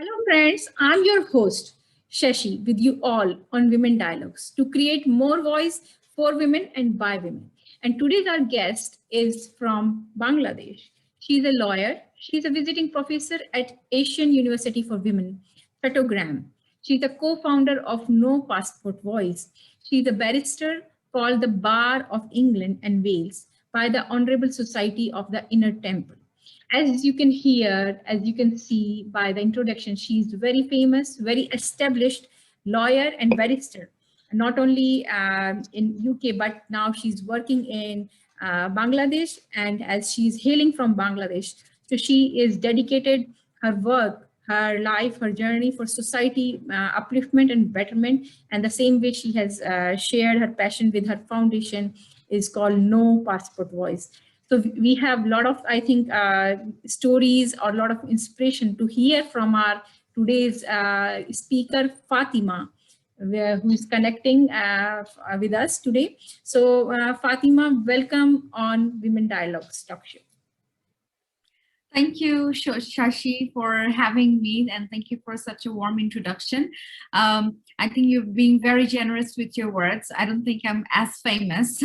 Hello, friends. I'm your host, Shashi, with you all on Women Dialogues to create more voice for women and by women. And today's our guest is from Bangladesh. She's a lawyer. She's a visiting professor at Asian University for Women, Chattogram. She's a co-founder of No Passport Voice. She's a barrister called the Bar of England and Wales by the Honorable Society of the Inner Temple. As you can hear, as you can see by the introduction, she's very famous, very established lawyer and barrister, not only in UK, but now she's working in Bangladesh. And as she's hailing from Bangladesh, so she is dedicated her work, her life, her journey for society upliftment and betterment. And the same way she has shared her passion with her foundation is called No Passport Voice. So we have a lot of, I think, stories or a lot of inspiration to hear from our today's speaker, Fatemaa, who is connecting with us today. So Fatemaa, welcome on Women Dialogues Talk Show. Thank you, Shashi, for having me, and thank you for such a warm introduction. I think you're being very generous with your words. I don't think I'm as famous,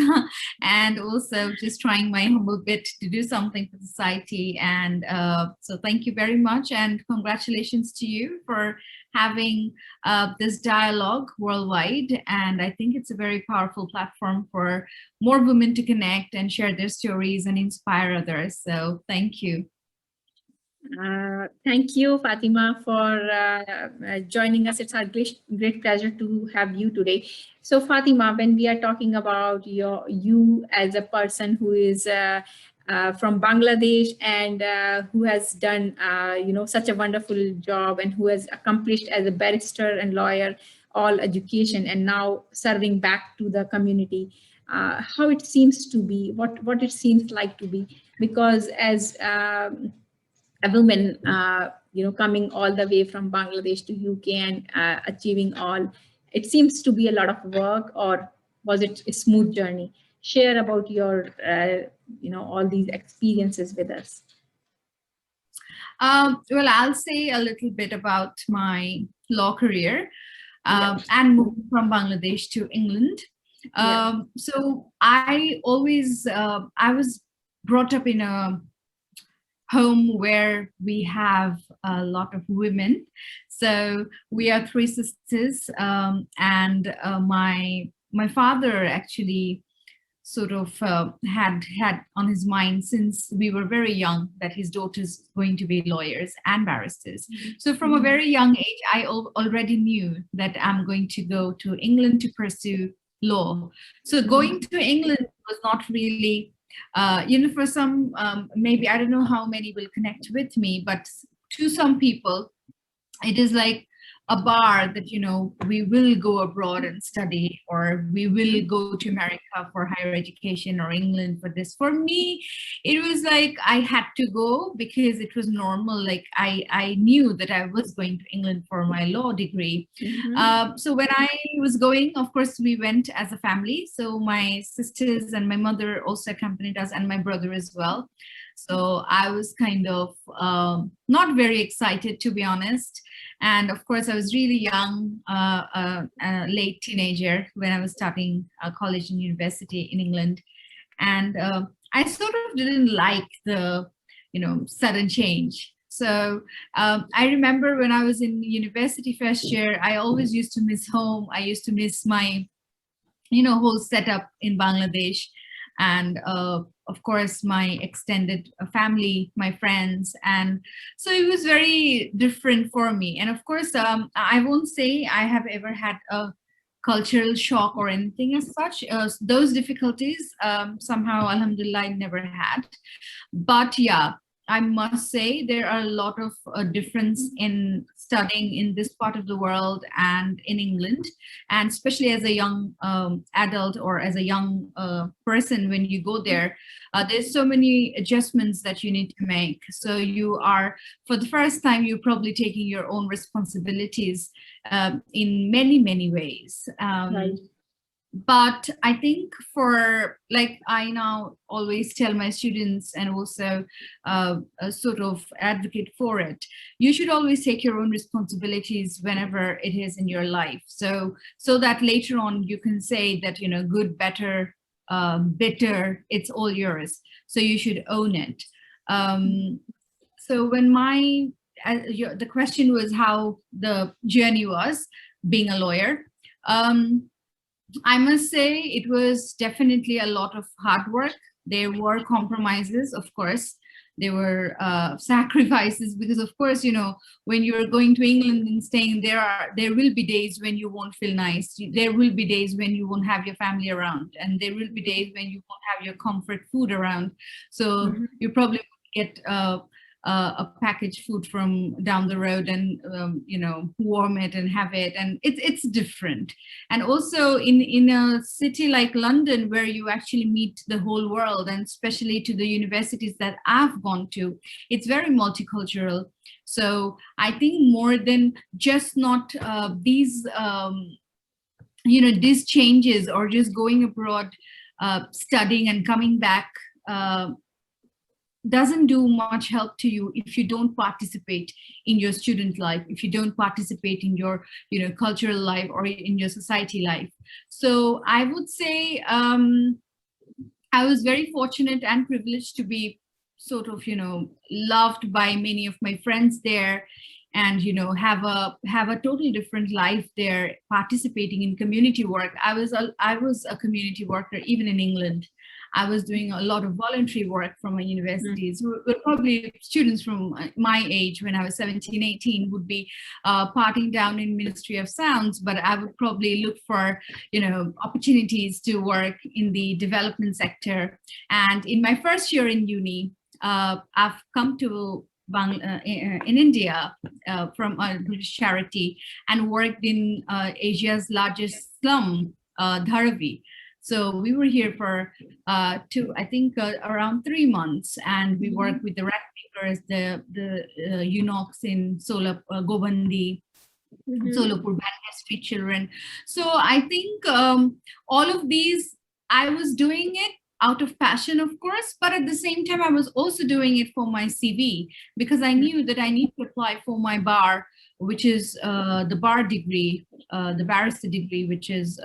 and also just trying my humble bit to do something for society. And so thank you very much, and congratulations to you for having this dialogue worldwide. And I think it's a very powerful platform for more women to connect and share their stories and inspire others. So thank you. Thank you, Fatemaa, for joining us. It's our great pleasure to have you today. So, Fatemaa, when we are talking about you as a person who is from Bangladesh and who has done such a wonderful job and who has accomplished as a barrister and lawyer all education and now serving back to the community, how it seems to be, what it seems like to be, because as a woman, coming all the way from Bangladesh to UK and achieving all, it seems to be a lot of work, or was it a smooth journey? Share about your, all these experiences with us. Well, I'll say a little bit about my law career and moving from Bangladesh to England. So I always, I was brought up in a home where we have a lot of women. So we are three sisters, and my father actually sort of had on his mind since we were very young that his daughter's going to be lawyers and barristers. So from a very young age, I already knew that I'm going to go to England to pursue law. So going to England was not really for some, maybe I don't know how many will connect with me, but to some people, it is like a bar that, we will go abroad and study, or we will go to America for higher education, or England for this. For me, it was like I had to go because it was normal. Like I knew that I was going to England for my law degree. So when I was going, of course, we went as a family. So my sisters and my mother also accompanied us, and my brother as well. So I was kind of not very excited, to be honest. And of course, I was really young, late teenager when I was starting college and university in England. And I sort of didn't like the, sudden change. So I remember when I was in university first year, I always used to miss home. I used to miss my, whole setup in Bangladesh. And of course, my extended family, my friends. And so it was very different for me. And of course, I won't say I have ever had a cultural shock or anything as such. Those difficulties, somehow, alhamdulillah, I never had. But yeah, I must say there are a lot of difference in studying in this part of the world and in England, and especially as a young adult or as a young person, when you go there, there's so many adjustments that you need to make. So you are, for the first time, you're probably taking your own responsibilities in many, many ways. Right. But I think for, like, I now always tell my students and also sort of advocate for it, you should always take your own responsibilities whenever it is in your life. So that later on you can say that, you know, good, better, bitter, it's all yours. So you should own it. So when the question was how the journey was being a lawyer. I must say it was definitely a lot of hard work. There were compromises, of course. There were sacrifices because, of course, you know, when you're going to England and staying, there will be days when you won't feel nice. There will be days when you won't have your family around, and there will be days when you won't have your comfort food around. So you probably get a packaged food from down the road and you know, warm it and have it, and it's different. And also in a city like London, where you actually meet the whole world, and especially to the universities that I've gone to, it's very multicultural. So I think more than just not these you know, these changes or just going abroad, studying and coming back doesn't do much help to you if you don't participate in your student life, if you don't participate in your, you know, cultural life or in your society life. So I would say I was very fortunate and privileged to be sort of, you know, loved by many of my friends there, and, you know, have a totally different life there, participating in community work. I was a community worker even in England. I was doing a lot of voluntary work from my universities. Probably students from my age when I was 17, 18 would be partying down in Ministry of Sounds, but I would probably look for, you know, opportunities to work in the development sector. And in my first year in uni, I've come to in India from a British charity and worked in Asia's largest slum, Dharavi. So we were here for around 3 months, and we worked with the rag pickers, the eunuchs in Gobandi, Solapur, Bandha street children. So I think all of these, I was doing it out of passion, of course, but at the same time, I was also doing it for my CV, because I knew that I need to apply for my bar, which is the bar degree, the barrister degree, which is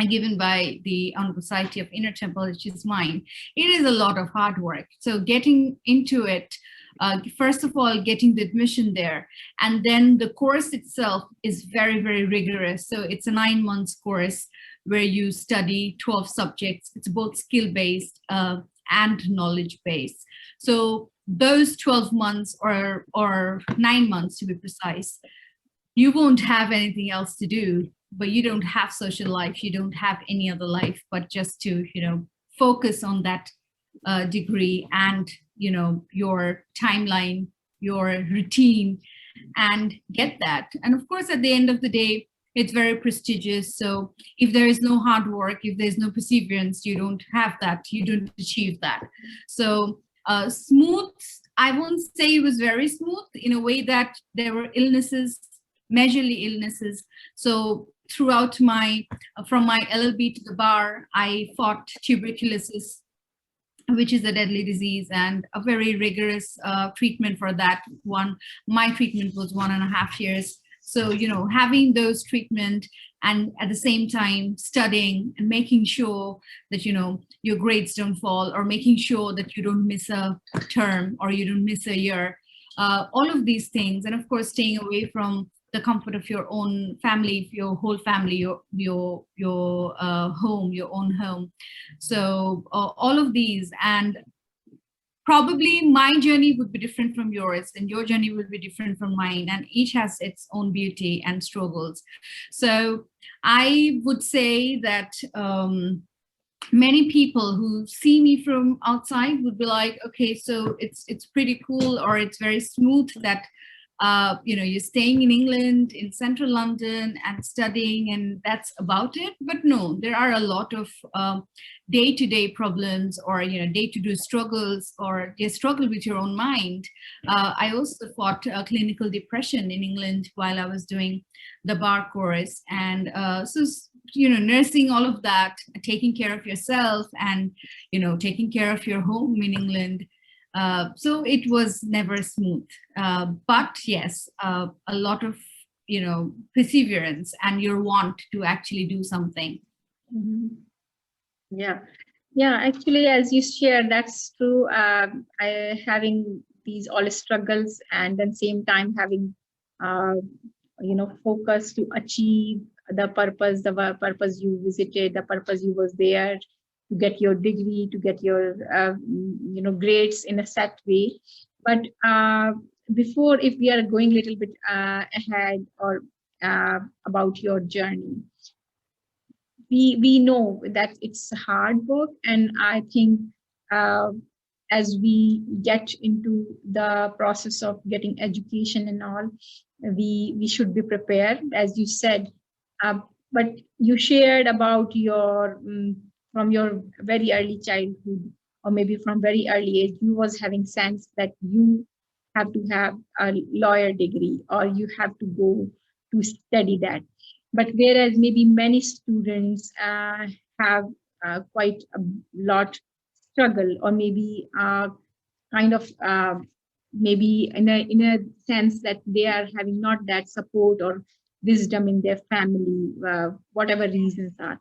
given by the Honorable Society of Inner Temple, which is mine. It is a lot of hard work. So getting into it, first of all, getting the admission there, and then the course itself is very, very rigorous. So it's a 9 months course where you study 12 subjects. It's both skill-based and knowledge-based. So those 12 months or 9 months to be precise, you won't have anything else to do, but you don't have social life, you don't have any other life, but just to, you know, focus on that degree and, you know, your timeline, your routine, and get that. And of course, at the end of the day, it's very prestigious. So if there is no hard work, if there's no perseverance, you don't have that, you don't achieve that. So smooth, I won't say it was very smooth, in a way that there were illnesses, majorly illnesses. So throughout from my LLB to the bar, I fought tuberculosis, which is a deadly disease, and a very rigorous treatment for that one. My treatment was 1.5 years. So, you know, having those treatment and at the same time studying and making sure that, you know, your grades don't fall, or making sure that you don't miss a term or you don't miss a year, all of these things. And of course, staying away from the comfort of your own family, your whole family, your home, your own home. So all of these, and probably my journey would be different from yours, and your journey will be different from mine, and each has its own beauty and struggles. So I would say that many people who see me from outside would be like, okay, so it's pretty cool, or it's very smooth that you know, you're staying in England, in central London, and studying, and that's about it. But no, there are a lot of day-to-day problems, or, you know, day-to-day struggles, or you struggle with your own mind. I also fought clinical depression in England while I was doing the bar course, and so nursing all of that, taking care of yourself, and taking care of your home in England. So it was never smooth, but yes, a lot of perseverance and your want to actually do something. Yeah, yeah, actually, as you shared, that's true. I having these all struggles, and then same time having focus to achieve the purpose you visited, the purpose you was there to get your degree, to get your grades in a set way. But before, if we are going a little bit ahead or about your journey, we know that it's hard work, and I think uh, as we get into the process of getting education and all, we should be prepared, as you said. uh, but you shared about your from your very early childhood, or maybe from very early age, you was having sense that you have to have a lawyer degree, or you have to go to study that. But whereas maybe many students have quite a lot struggle, or maybe kind of maybe in a sense that they are having not that support or wisdom in their family, whatever reasons are.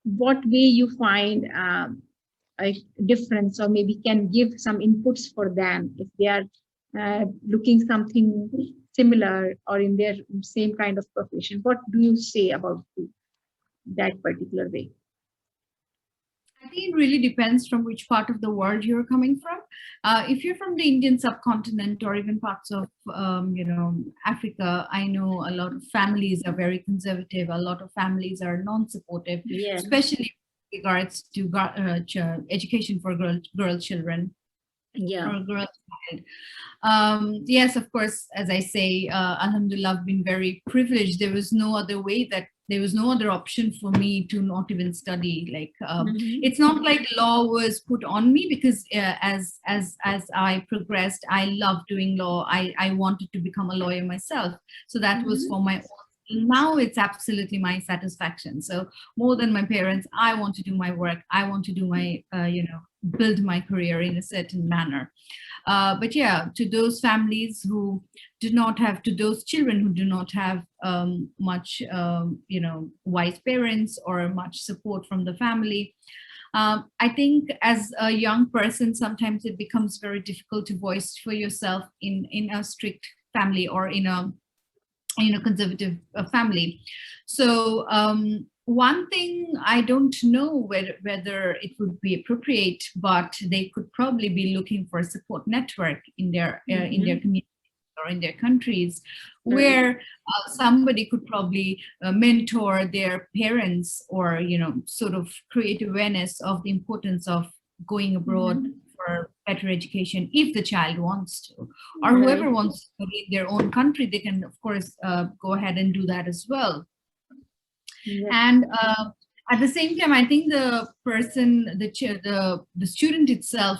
What way you find a difference, or maybe can give some inputs for them if they are looking something similar or in their same kind of profession? What do you say about that particular way? I think it really depends from which part of the world you're coming from. If you're from the Indian subcontinent or even parts of, Africa, I know a lot of families are very conservative. A lot of families are non-supportive, Yeah. especially with regards to education for girl children. Yeah. Or girl child. Yes, of course, as I say, Alhamdulillah, I've been very privileged. There was no other way, that there was no other option for me to not even study. Like, it's not like law was put on me, because as I progressed, I loved doing law. I wanted to become a lawyer myself. So that was for my own. Now it's absolutely my satisfaction. So more than my parents, I want to do my work. I want to do my, build my career in a certain manner. But yeah, to those families who do not have, to those children who do not have much, wise parents or much support from the family, I think as a young person, sometimes it becomes very difficult to voice for yourself in a strict family or in a conservative family. So one thing, I don't know whether it would be appropriate, but they could probably be looking for a support network in their community or in their countries, where somebody could probably mentor their parents, or sort of create awareness of the importance of going abroad for better education, if the child wants to, or whoever wants to study in their own country, they can of course go ahead and do that as well. And at the same time, I think the person, the student itself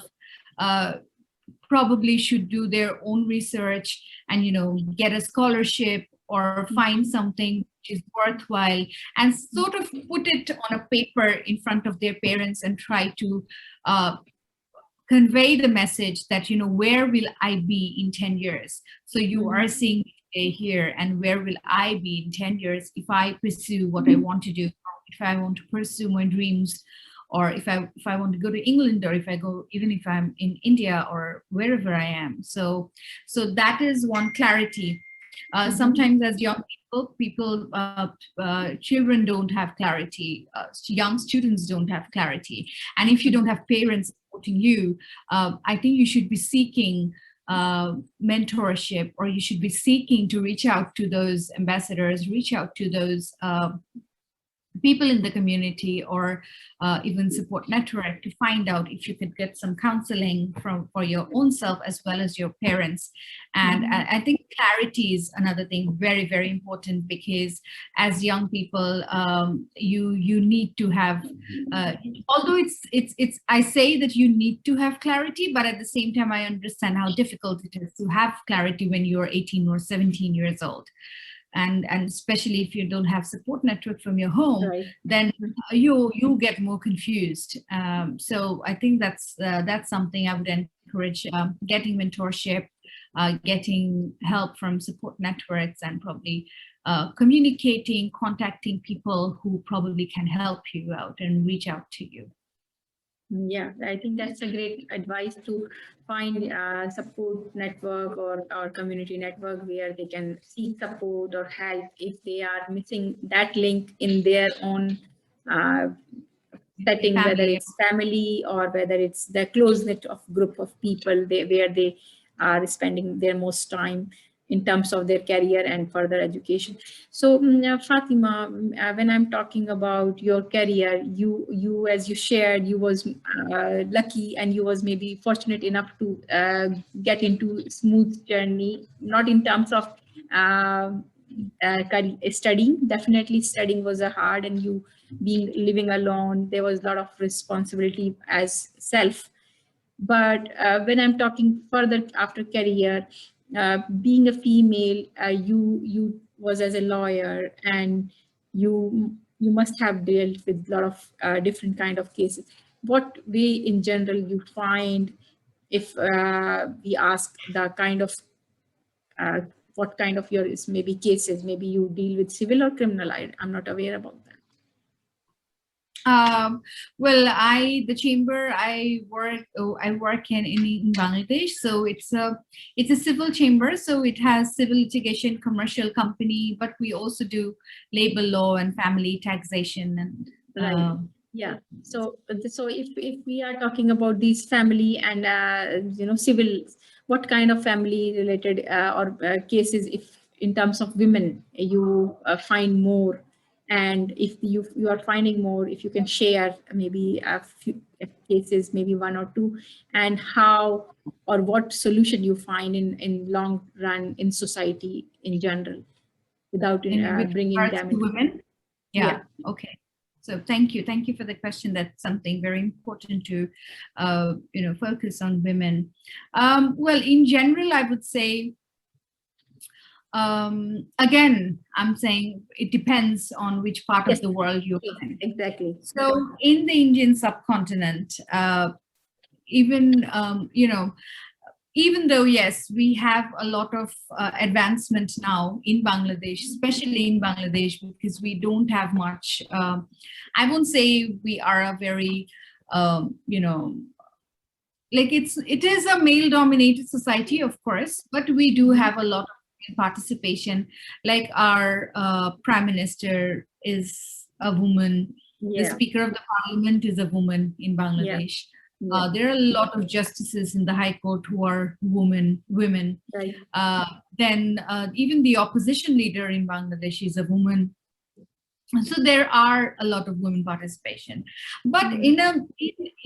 probably should do their own research and get a scholarship or find something which is worthwhile, and sort of put it on a paper in front of their parents and try to convey the message that, where will I be in 10 years? So you are seeing me here, and where will I be in 10 years if I pursue what I want to do, if I want to pursue my dreams, or if I want to go to England, or even if I'm in India or wherever I am. So that is one clarity. Sometimes as young people, children don't have clarity. Young students don't have clarity. And if you don't have parents supporting you, I think you should be seeking mentorship, or you should be seeking to reach out to those ambassadors, reach out to those people in the community, or even support network, to find out if you could get some counseling for your own self as well as your parents. And I think clarity is another thing, very, very important, because as young people, you need to have, although it's I say that you need to have clarity, but at the same time I understand how difficult it is to have clarity when you're 18 or 17 years old. and especially if you don't have support network from your home, Right. then you get more confused. So I think that's something I would encourage, getting mentorship, getting help from support networks, and probably communicating, contacting people who probably can help you out and reach out to you. Yeah, I think that's a great advice to find a support network or community network where they can seek support or help if they are missing that link in their own uh, setting, whether Family. it's family or whether it's the close knit of group of people where they are spending their most time in terms of their career and further education. So Fatemaa, when I'm talking about your career, you as you shared, you was lucky and you was maybe fortunate enough to get into smooth journey, not in terms of studying. Definitely studying was a hard, and you being living alone, there was a lot of responsibility as self. But when I'm talking further after career, being a female, you was as a lawyer, and you must have dealt with a lot of different kind of cases. What way in general you find, if we ask the kind of uh, what kind of your is maybe cases, maybe you deal with civil or criminal? I'm not aware about that. Well, the chamber I work in Bangladesh. So it's a civil chamber. So it has civil litigation, commercial company, but we also do labor law and family taxation and. Right. Yeah. So if we are talking about these family and civil, what kind of family related or cases, if in terms of women you find more, and if you are finding more, if you can share maybe a few cases, maybe one or two, and how or what solution you find in long run in society in general, without With bringing regards them to into. women. Yeah. Okay. So thank you for the question. That's something very important to focus on women. Well, in general, I would say, again, I'm saying it depends on which part Yes, of the world you're in. exactly. So in the Indian subcontinent, even even though, yes, we have a lot of advancement now in Bangladesh, especially in Bangladesh, because we don't have much, I won't say we are a very, like it is a male dominated society, of course, but we do have a lot of participation. Like our prime minister is a woman. The speaker of the parliament is a woman in Bangladesh. There are a lot of justices in the High Court who are women. Right. Then even the opposition leader in Bangladesh is a woman. So there are a lot of women participation, but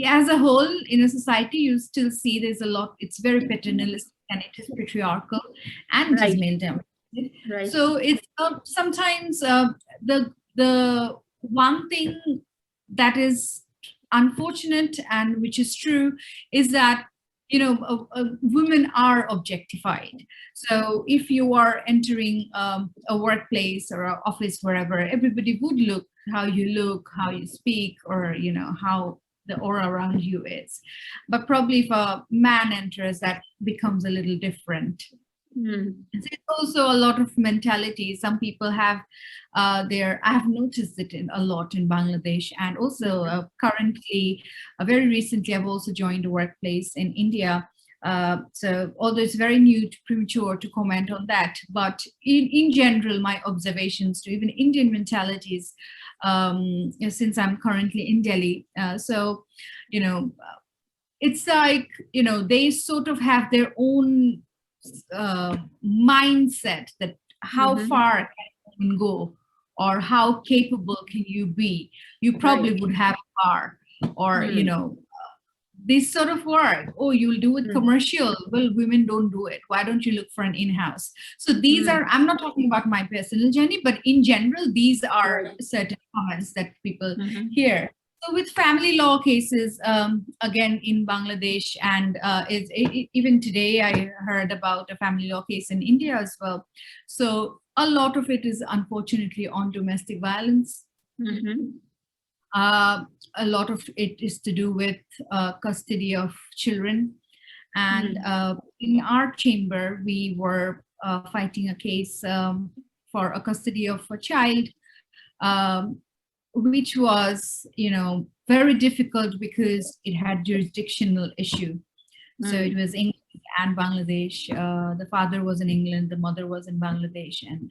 as a whole, in a society, you still see there's a lot. It's very paternalistic and it is patriarchal and it is male dominated. Right. So it's sometimes the one thing that is unfortunate and which is true is that women are objectified. So if you are entering a workplace or an office, wherever, everybody would look how you speak, or how the aura around you is. But probably if a man enters, that becomes a little different. There's also a lot of mentality. Some people have I have noticed it a lot in Bangladesh, and also currently, very recently, I've also joined a workplace in India. So although it's very new, premature to comment on that, but in general, my observations to even Indian mentalities, since I'm currently in Delhi, so it's like they sort of have their own mindset that how far can you go, or how capable can you be. You probably would have a car, or this sort of work. Oh, you'll do it commercial. Well, women don't do it. Why don't you look for an in-house? So these are, I'm not talking about my personal journey, but in general, these are certain comments that people hear. So with family law cases, again in Bangladesh, and even today I heard about a family law case in India as well. So a lot of it is unfortunately on domestic violence. A lot of it is to do with custody of children. And in our chamber, we were fighting a case for a custody of a child, which was, very difficult because it had jurisdictional issue. So it was England and Bangladesh. The father was in England, the mother was in Bangladesh, and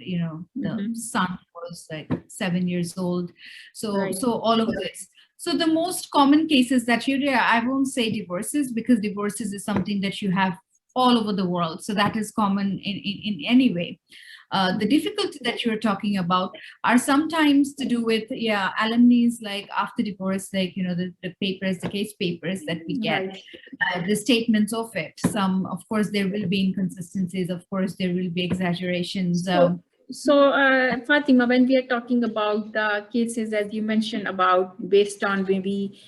the son was like 7 years old. So all of this. So the most common cases that I won't say divorces, because divorces is something that you have all over the world. So that is common in any way. The difficulty that you're talking about are sometimes to do with, alumni, like after divorce, like, the papers, the case papers that we get, the statements of it. Some, of course, there will be inconsistencies. Of course, there will be exaggerations. So, Fatemaa, when we are talking about the cases, as you mentioned, about based on maybe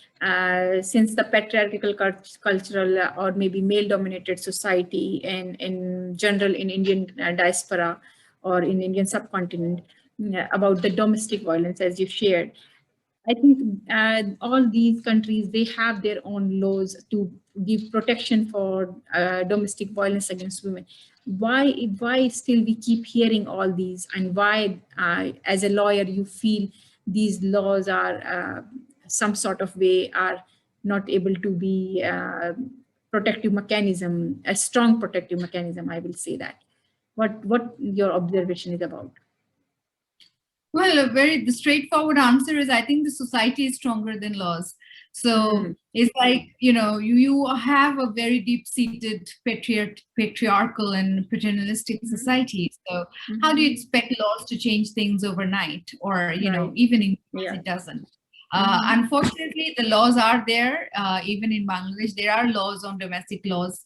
since the patriarchal cultural or maybe male-dominated society and in general in Indian diaspora or in Indian subcontinent, about the domestic violence, as you shared, I think all these countries, they have their own laws to give protection for domestic violence against women. Why still we keep hearing all these, and why, as a lawyer, you feel these laws are some sort of way are not able to be protective mechanism, a strong protective mechanism, I will say that. What your observation is about? Well, the straightforward answer is I think the society is stronger than laws. So it's like, you have a very deep-seated patriarchal and paternalistic society. So how do you expect laws to change things overnight? Or, even in it doesn't. Unfortunately, the laws are there. Even in Bangladesh, there are laws on domestic violence,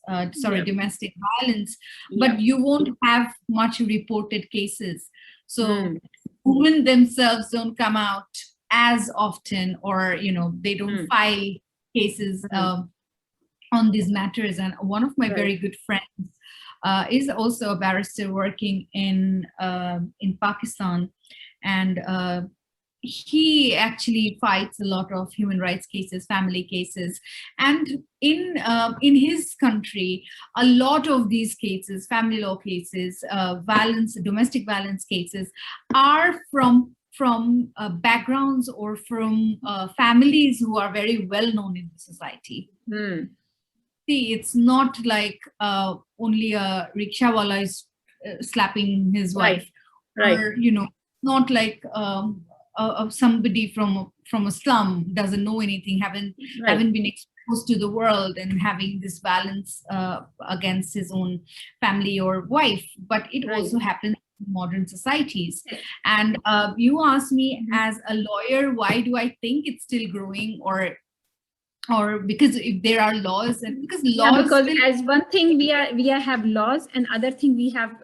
but you won't have much reported cases. So women themselves don't come out as often, or they don't file cases on these matters. And one of my very good friends is also a barrister working in Pakistan, and he actually fights a lot of human rights cases, family cases, and in his country, a lot of these cases, family law cases, domestic violence cases, are from backgrounds or from families who are very well known in the society. See, it's not like only a rickshawala is slapping his wife, or not like somebody from a slum doesn't know anything, haven't been exposed to the world and having this violence against his own family or wife. But it also happens in modern societies. And you asked me as a lawyer, why do I think it's still growing, or because if there are laws, and because laws, because as one thing we have laws, and other thing we have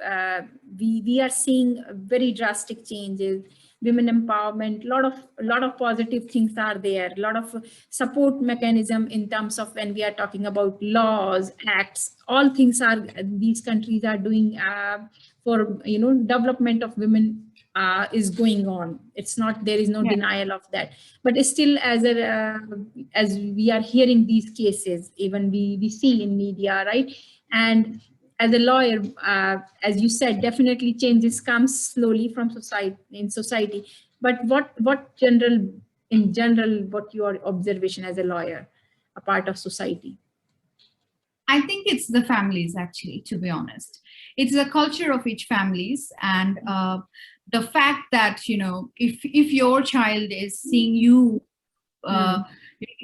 we are seeing very drastic changes, women empowerment, a lot of positive things are there, a lot of support mechanism in terms of when we are talking about laws, acts, all things are these countries are doing for development of women is going on. It's not, there is no denial of that, but still as we are hearing these cases, even we see in media, right? And as a lawyer, as you said, definitely changes comes slowly from society. But what in general, what your observation as a lawyer, a part of society? I think it's the families, actually, to be honest. It's the culture of each families, and the fact that, if your child is seeing you,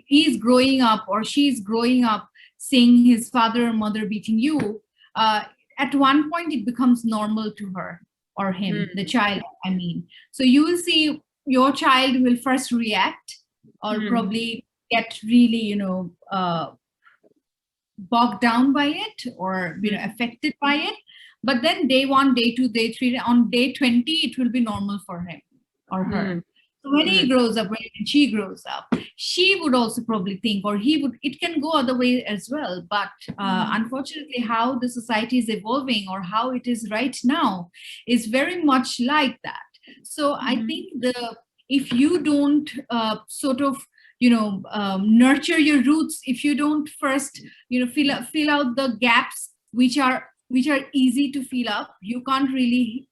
he's growing up or she's growing up seeing his father or mother beating you, at one point it becomes normal to her or him, the child, I mean. So you will see your child will first react, or probably get really, bogged down by it, or affected by it. But then day 1, day 2, day 3, on day 20, it will be normal for him or her. So when he grows up, when she grows up, she would also probably think, or he would, it can go other way as well. But unfortunately, how the society is evolving or how it is right now is very much like that. So I think if you don't sort of, nurture your roots, if you don't first, fill out the gaps which are easy to fill up, you can't really,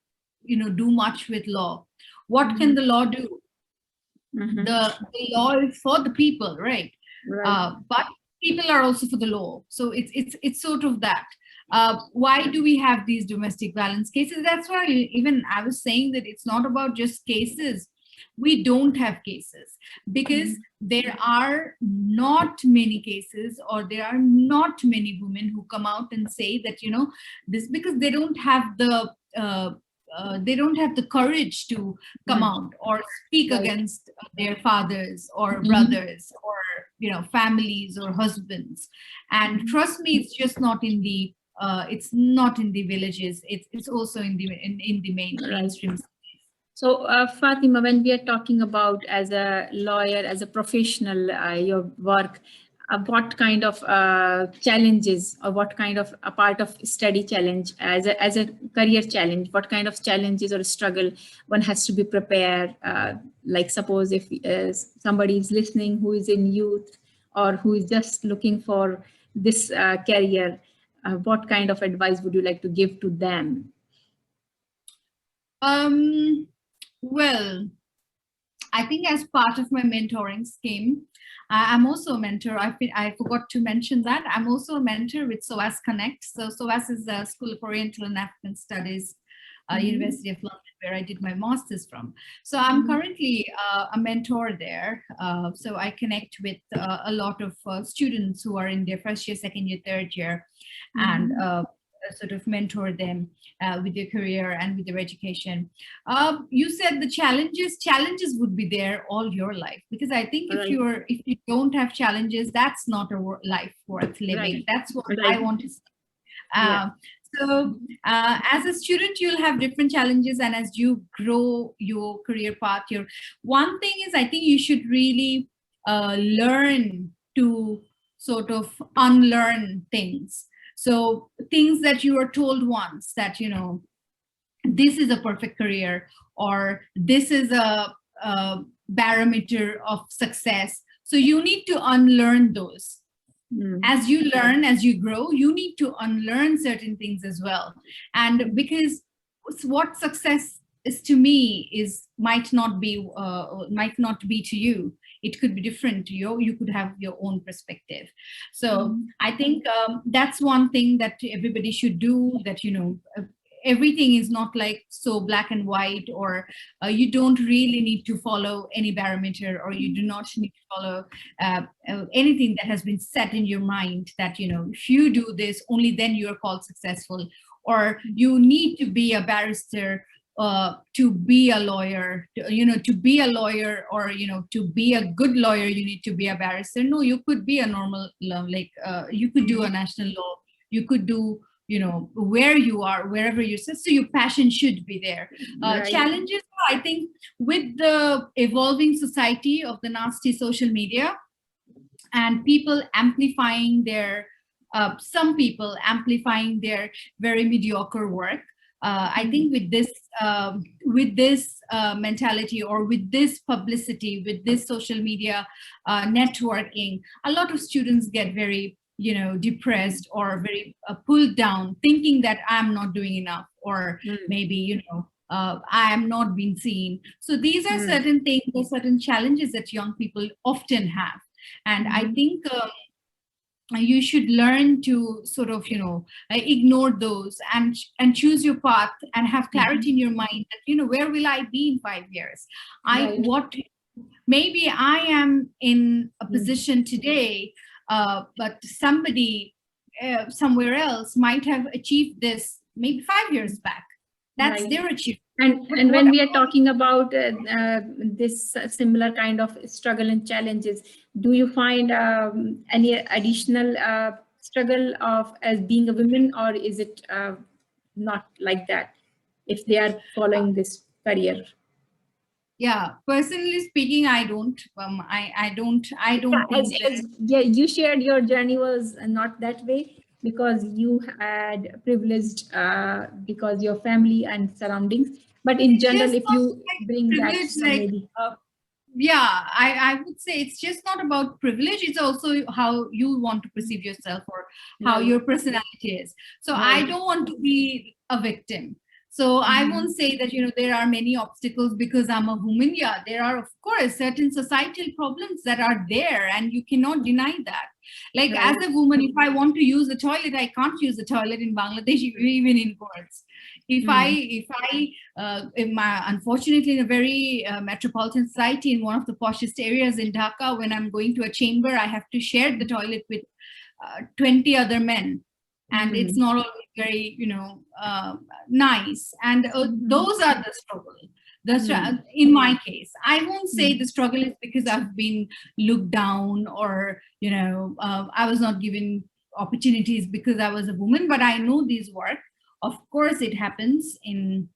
do much with law. What can the law do? The law is for the people, right? But people are also for the law. So it's sort of that. Why do we have these domestic violence cases? That's why even I was saying that it's not about just cases. We don't have cases because there are not many cases, or there are not many women who come out and say that, this, because they don't have the courage to come out or speak against their fathers or brothers or families or husbands. And trust me, it's just not in the villages. It's also in the mainstream. So, Fatemaa, when we are talking about as a lawyer, as a professional, your work, what kind of challenges, or what kind of a part of study challenge, as a career challenge, what kind of challenges or struggle one has to be prepared? Like suppose if somebody is listening who is in youth or who is just looking for this career, what kind of advice would you like to give to them? Well, I think as part of my mentoring scheme, I'm also a mentor. I forgot to mention that. I'm also a mentor with SOAS Connect. So SOAS is the School of Oriental and African Studies, University of London, where I did my master's from. So I'm currently a mentor there. So I connect with a lot of students who are in their first year, second year, third year, and sort of mentor them with their career and with their education. You said the challenges would be there all your life, because I think if you don't have challenges, that's not a life worth living. That's what I want to say. So as a student, you'll have different challenges, and as you grow your career path, one thing is, I think you should really learn to sort of unlearn things. So things that you were told once, that, this is a perfect career, or this is a barometer of success. So you need to unlearn those. As you learn, as you grow, you need to unlearn certain things as well. And because what success is to me might not be to you. It could be different to you. You could have your own perspective. So I think that's one thing that everybody should do, that, everything is not like so black and white, or you don't really need to follow any barometer, or you do not need to follow anything that has been set in your mind that, if you do this, only then you are called successful, or you need to be a barrister to be a lawyer, to be a lawyer, or, to be a good lawyer, you need to be a barrister. No, you could be a normal, you could do a national law, you could do, where you are, wherever you sit. So your passion should be there. Challenges, I think, with the evolving society of the nasty social media, and people amplifying their, some people amplifying their very mediocre work. I think with this mentality, or with this publicity, with this social media networking, a lot of students get very, depressed, or very pulled down, thinking that I'm not doing enough, or maybe, I am not being seen. So these are certain things, or certain challenges that young people often have. And I think you should learn to sort of, ignore those, and choose your path, and have clarity in your mind that, where will I be in 5 years? Maybe I am in a position today, but somebody somewhere else might have achieved this maybe 5 years back. That's their achievement. And when we are talking about this similar kind of struggle and challenges, do you find any additional struggle of as being a woman, or is it not like that if they are following this career? Yeah, personally speaking, I don't. I don't think that. Yeah, you shared your journey was not that way because you had privileged because your family and surroundings. But in It's general, just if not you like bring that privilege, some like maybe. yeah, I would say it's just not about privilege. It's also how you want to perceive yourself or how Right, your personality is. So I right. don't want to be a victim. So I won't say that, there are many obstacles because I'm a woman. Yeah, there are, of course, certain societal problems that are there, and you cannot deny that. Like as Right. a woman, if I want to use the toilet, I can't use the toilet in Bangladesh, even in courts. In my, unfortunately, in a very metropolitan society, in one of the poshest areas in Dhaka, when I'm going to a chamber, I have to share the toilet with 20 other men, and it's not always very, nice. And those are the struggle. In my case, I won't say the struggle is because I've been looked down, or I was not given opportunities because I was a woman, but I know these work. Of course, it happens in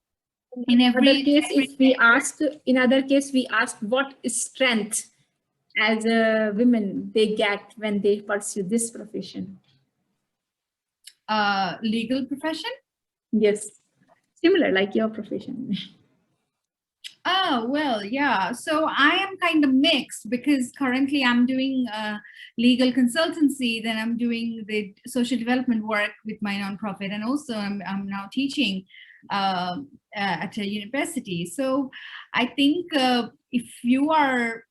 Other every case, if we sector. ask, in other case, we ask what strength as a women they get when they pursue this profession. Legal profession. Yes, similar like your profession. Oh, well, yeah. So I am kind of mixed because currently I'm doing legal consultancy, then I'm doing the social development work with my nonprofit, and also I'm now teaching at a university. So I think if you are,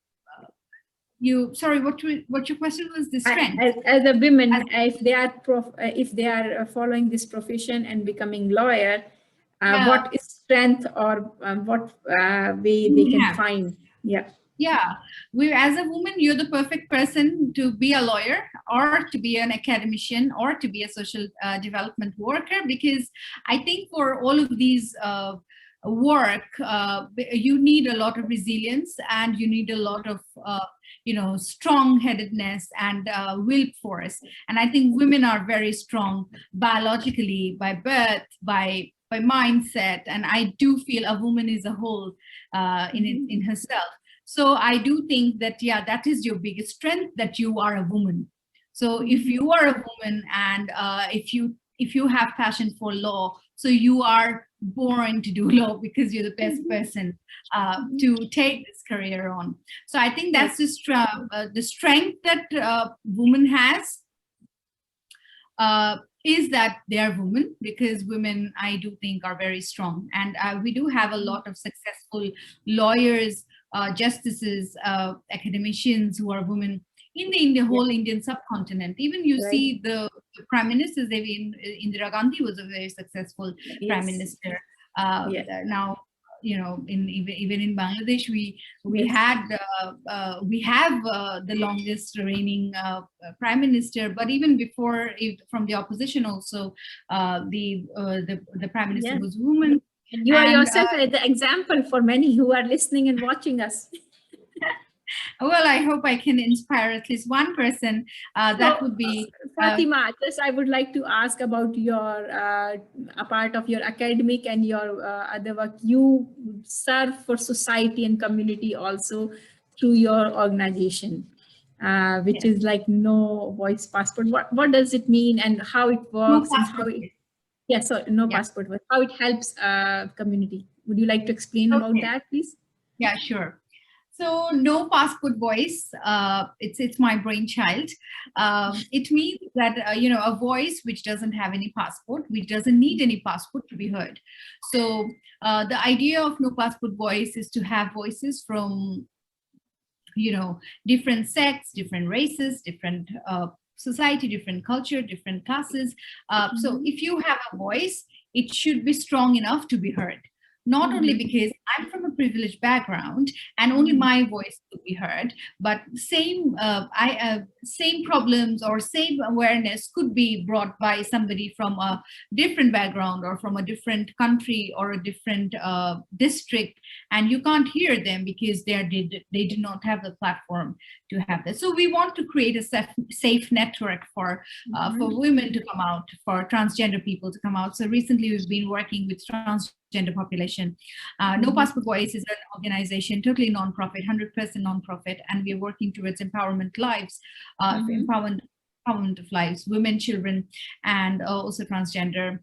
sorry, what your question was, the strength? As a women, if they are if they are following this profession and becoming lawyer, Yeah, what is strength or what way they we can have. find? Yeah. Yeah, as a woman, you're the perfect person to be a lawyer, or to be an academician, or to be a social development worker, because I think for all of these work, you need a lot of resilience, and you need a lot of strong-headedness and will force. And I think women are very strong biologically, by birth, by mindset, and I do feel a woman is a whole in herself. So I do think that, yeah, that is your biggest strength, that you are a woman. So if you are a woman, and if you have passion for law, so you are born to do law, because you're the best person to take this career on. So I think that's the strength that woman has, is that they are women, because women, I do think, are very strong. And we do have a lot of successful lawyers, justices, academicians who are women in the whole Indian subcontinent. Even you Right. see the prime ministers. Indira Gandhi was a very successful prime minister. Now, even in Bangladesh, we have the longest reigning prime minister. But even before, from the opposition also, the prime minister was a woman. And you are yourself the example for many who are listening and watching us. Well, I hope I can inspire at least one person. That would be Fatemaa. Just I would like to ask about your a part of your academic and your other work. You serve for society and community also through your organization, which is like No Voice Passport. What does it mean and how it no works and how passport. it? Yes, so No Yeah. Passport. How it helps community? Would you like to explain about that, please? Yeah, sure. So No Passport Voice, it's my brainchild. It means that a voice which doesn't have any passport, which doesn't need any passport to be heard. So the idea of No Passport Voice is to have voices from different sects, different races, different society, different culture, different classes. So if you have a voice, it should be strong enough to be heard. Not only because I'm from a privileged background and only my voice could be heard, but same problems or same awareness could be brought by somebody from a different background or from a different country or a different district, and you can't hear them because they do not have the platform to have that. So we want to create a safe network for women to come out, for transgender people to come out. So recently we've been working with transgender Transgender Population. No Passport Voice is an organization, totally non-profit, 100% non-profit, and we're working towards empowerment lives, empowerment of lives, women, children, and also transgender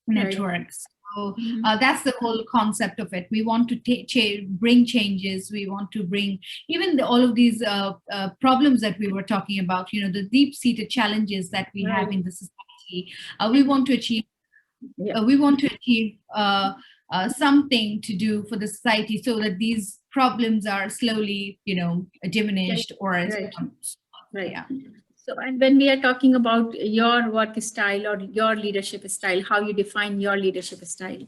networks. So that's the whole concept of it. We want to bring changes. We want to bring even all of these problems that we were talking about, you know, the deep-seated challenges that we have in the society. We want to achieve something to do for the society so that these problems are slowly, you know, diminished or yeah. So, and when we are talking about your work style or your leadership style, how you define your leadership style?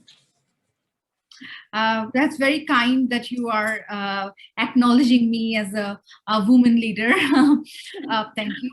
That's very kind that you are acknowledging me as a woman leader. Thank you.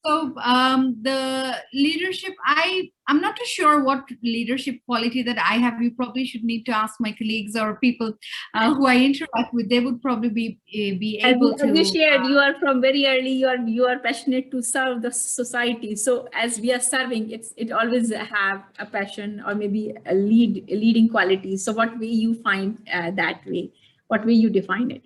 So the leadership, I'm not too sure what leadership quality that I have. You probably should need to ask my colleagues or people who I interact with. They would probably be able to. As you shared, you are from very early. You are passionate to serve the society. So as we are serving, it always have a passion or maybe a leading quality. So what way you find that way? What way you define it?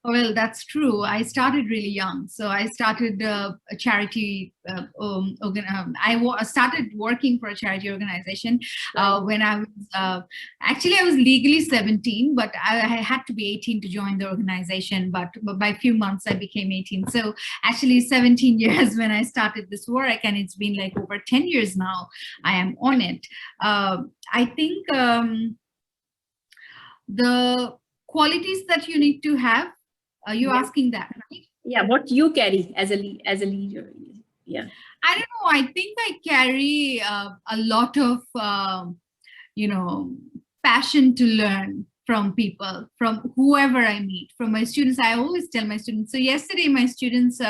Well, that's true. I started really young. So I started a charity. I started working for a charity organization when I was, actually I was legally 17, but I had to be 18 to join the organization. But by a few months, I became 18. So actually 17 years when I started this work, and it's been like over 10 years now, I am on it. I think the qualities that you need to have, you're asking that, right? Yeah, what you carry as a leader. Yeah, I don't know. I think I carry a lot of you know, passion to learn from people, from whoever I meet, from my students. I always tell my students. So yesterday, my students,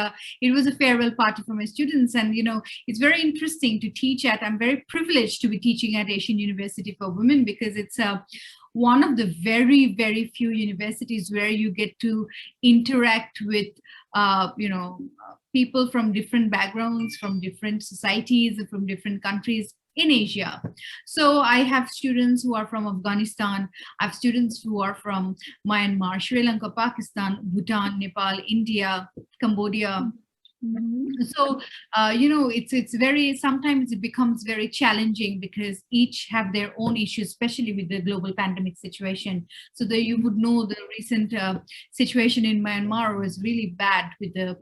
it was a farewell party for my students, and you know, it's very interesting to teach at. I'm very privileged to be teaching at Asian University for Women because it's one of the very, very few universities where you get to interact with, you know, people from different backgrounds, from different societies, from different countries in Asia. So I have students who are from Afghanistan. I have students who are from Myanmar, Sri Lanka, Pakistan, Bhutan, Nepal, India, Cambodia. So you know, it's very, sometimes it becomes very challenging because each have their own issues, especially with the global pandemic situation. So that you would know the recent situation in Myanmar was really bad with the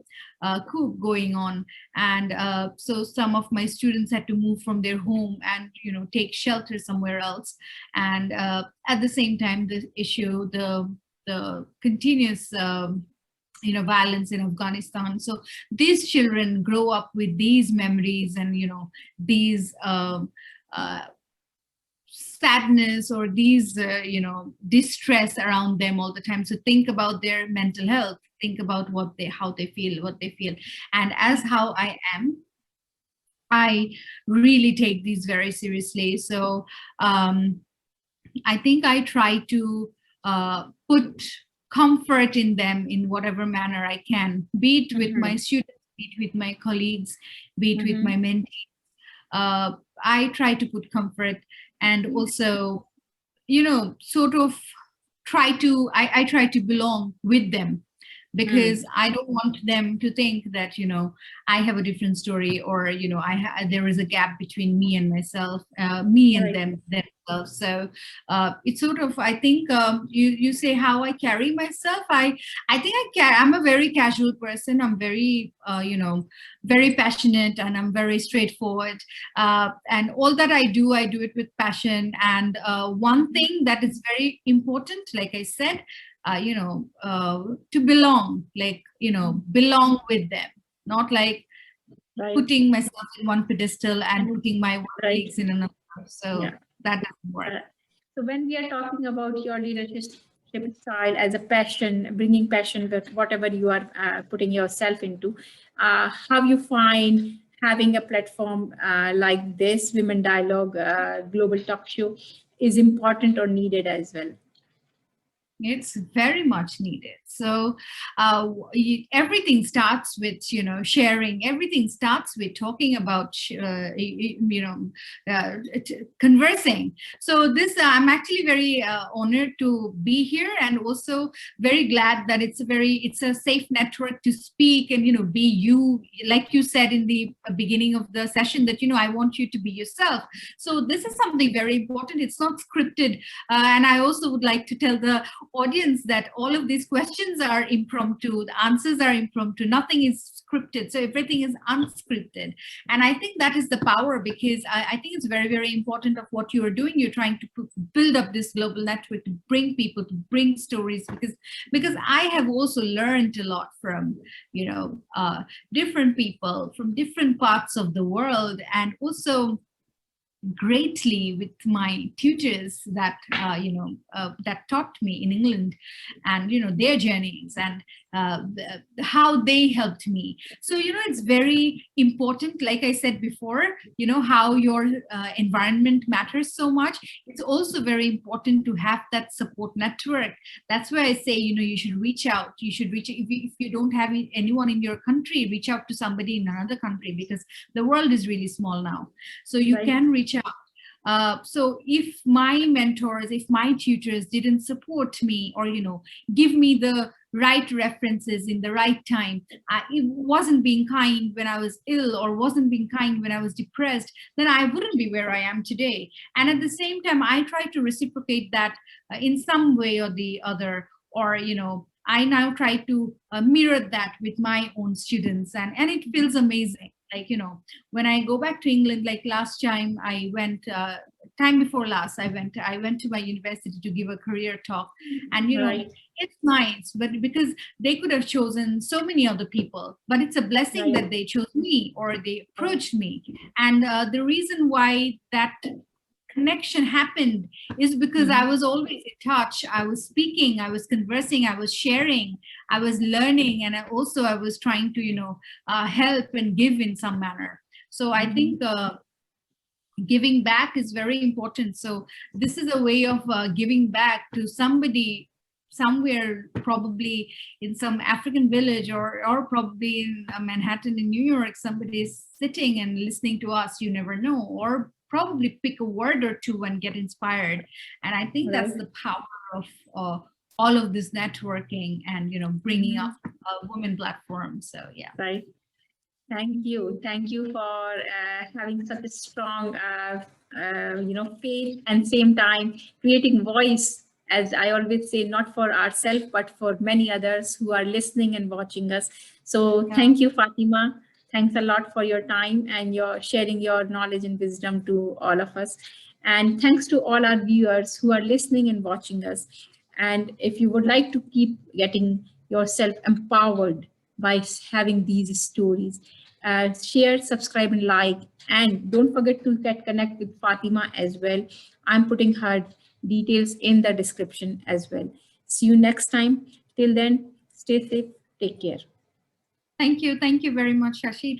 coup going on, and so some of my students had to move from their home and, you know, take shelter somewhere else. And at the same time, the issue, the continuous you know, violence in Afghanistan. So these children grow up with these memories and, you know, these sadness or these, you know, distress around them all the time. So think about their mental health, think about how they feel. And as how I am, I really take these very seriously. So I think I try to put comfort in them in whatever manner I can, be it with my students, be it with my colleagues, be it with my mentees. I try to put comfort, and also, you know, sort of I try to belong with them, because I don't want them to think that, you know, I have a different story, or, you know, there is a gap between me and myself, me and them themselves. So it's sort of, I think you say how I carry myself. I think I'm a very casual person. I'm very, you know, very passionate, and I'm very straightforward. And all that I do it with passion. And one thing that is very important, like I said, you know, to belong, like, you know, belong with them, not like putting myself in one pedestal and putting my colleagues in another. So that doesn't work. So when we are talking about your leadership style as a passion, bringing passion with whatever you are putting yourself into, how you find having a platform like this, Women Dialogue Global Talk Show, is important or needed as well? It's very much needed. So everything starts with, sharing. Everything starts with talking about, conversing. So this, I'm actually very honored to be here, and also very glad that it's a safe network to speak and, be you, like you said in the beginning of the session, that, I want you to be yourself. So this is something very important. It's not scripted. And I also would like to tell the audience that all of these questions are impromptu, the answers are impromptu, nothing is scripted, so everything is unscripted. And I think that is the power, because I think it's very, very important of what you are doing. You're trying to build up this global network, to bring people, to bring stories, because I have also learned a lot from different people from different parts of the world, and also greatly with my tutors that that taught me in England, and their journeys, and how they helped me. So it's very important, like I said before, how your environment matters so much. It's also very important to have that support network. That's why I say, you should reach out. If you don't have anyone in your country, reach out to somebody in another country, because the world is really small now. So you can reach out. So if my mentors, if my tutors didn't support me, or give me the right references in the right time, it wasn't being kind when I was ill, or wasn't being kind when I was depressed, then I wouldn't be where I am today. And at the same time, I try to reciprocate that in some way or the other, or I now try to mirror that with my own students, and it feels amazing. Like, when I go back to England, like last time I went, time before last, I went to my university to give a career talk, and it's nice, but because they could have chosen so many other people, but it's a blessing that they chose me, or they approached me. And the reason why that connection happened is because I was always in touch. I was speaking, I was conversing, I was sharing, I was learning, and I was trying to help and give in some manner. So I think giving back is very important. So this is a way of giving back to somebody somewhere, probably in some African village, or probably in Manhattan in New York. Somebody is sitting and listening to us, you never know, or probably pick a word or two and get inspired. And I think that's the power of all of this networking and bringing up a women platform. So yeah. Thank you for having such a strong faith, and same time creating voice, as I always say, not for ourselves but for many others who are listening and watching us. So thank you, Fatemaa. Thanks a lot for your time and your sharing your knowledge and wisdom to all of us. And thanks to all our viewers who are listening and watching us. And if you would like to keep getting yourself empowered by having these stories, share, subscribe, and like. And don't forget to connect with Fatemaa as well. I'm putting her details in the description as well. See you next time. Till then, stay safe. Take care. Thank you. Thank you very much, Shashi.